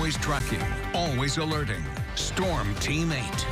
always tracking, always alerting. Storm Team 8.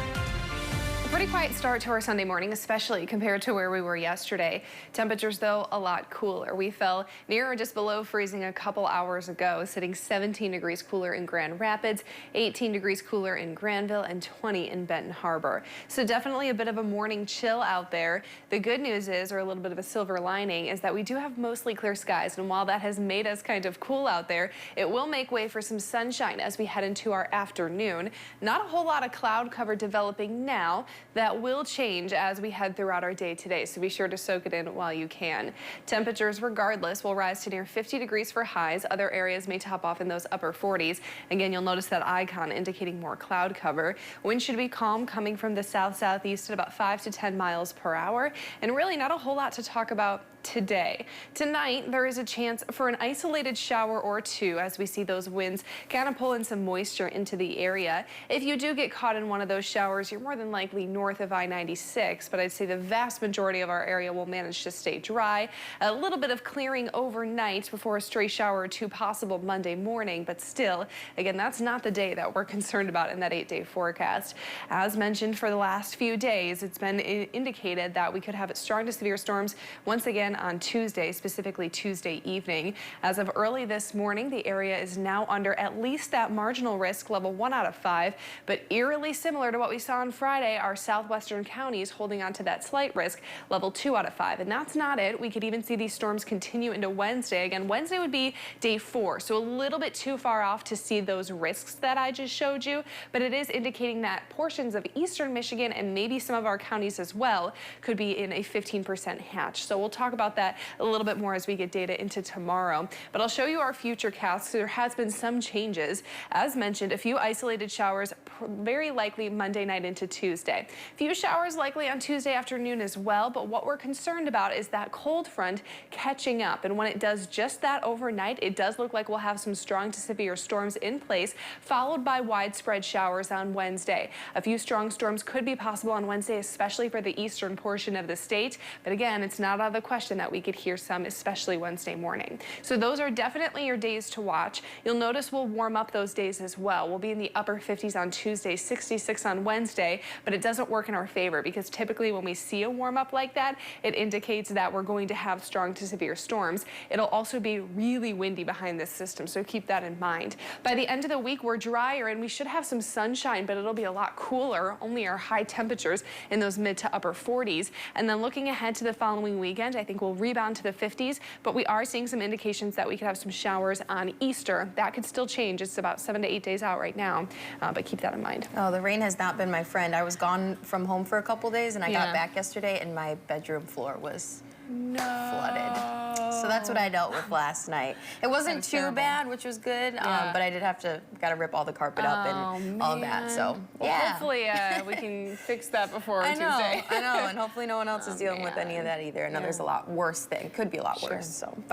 A pretty quiet start to our Sunday morning, especially compared to where we were yesterday. Temperatures, though, a lot cooler. We fell near or just below freezing a couple hours ago, sitting 17 degrees cooler in Grand Rapids, 18 degrees cooler in Granville, and 20 in Benton Harbor. So definitely a bit of a morning chill out there. The good news is, or a little bit of a silver lining, is that we do have mostly clear skies. And while that has made us kind of cool out there, it will make way for some sunshine as we head into our afternoon. Not a whole lot of cloud cover developing now. That will change as we head throughout our day today, so be sure to soak it in while you can. Temperatures, regardless, will rise to near 50 degrees for highs. Other areas may top off in those upper 40s. Again, you'll notice that icon indicating more cloud cover. Wind should be calm, coming from the south-southeast at about 5 to 10 miles per hour. And really not a whole lot to talk about today. Tonight, there is a chance for an isolated shower or two as we see those winds kind of pull in some moisture into the area. If you do get caught in one of those showers, you're more than likely north of I-96, but I'd say the vast majority of our area will manage to stay dry. A little bit of clearing overnight before a stray shower or two possible Monday morning, but still, again, that's not the day that we're concerned about in that 8-day forecast. As mentioned, for the last few days, it's been indicated that we could have strong to severe storms once again on Tuesday, specifically Tuesday evening. As of early this morning, the area is now under at least that marginal risk, level 1 out of 5, but eerily similar to what we saw on Friday, our southwestern counties holding on to that slight risk, level 2 out of 5. And that's not it. We could even see these storms continue into Wednesday. Again, Wednesday would be day 4, so a little bit too far off to see those risks that I just showed you, but it is indicating that portions of eastern Michigan and maybe some of our counties as well could be in a 15% hatch. So we'll talk about that a little bit more as we get data into tomorrow. But I'll show you our future casts. There has been some changes. As mentioned, a few isolated showers very likely Monday night into Tuesday. Few showers likely on Tuesday afternoon as well, but what we're concerned about is that cold front catching up. And when it does just that overnight, it does look like we'll have some strong to severe storms in place, followed by widespread showers on Wednesday. A few strong storms could be possible on Wednesday, especially for the eastern portion of the state. But again, it's not out of the question that we could hear some, especially Wednesday morning. So those are definitely your days to watch. You'll notice we'll warm up those days as well. We'll be in the upper 50s on Tuesday, 66 on Wednesday, but it doesn't work in our favor because typically when we see a warm up like that, it indicates that we're going to have strong to severe storms. It'll also be really windy behind this system, so keep that in mind. By the end of the week, we're drier and we should have some sunshine, but it'll be a lot cooler, only our high temperatures in those mid to upper 40s. And then looking ahead to the following weekend, I think we'll rebound to the 50s, but we are seeing some indications that we could have some showers on Easter. That could still change. It's about 7 to 8 days out right now, but keep that in mind. Oh, the rain has not been my friend. I was gone from home for a couple days, and I got back yesterday, and my bedroom floor was flooded. So that's what I dealt with last night. It wasn't too bad, which was good, but I did have to rip all the carpet up and all of that. So well, hopefully we can fix that before Tuesday. I know, and hopefully no one else is dealing with any of that either. I know there's a lot worse thing. Could be a lot worse. So.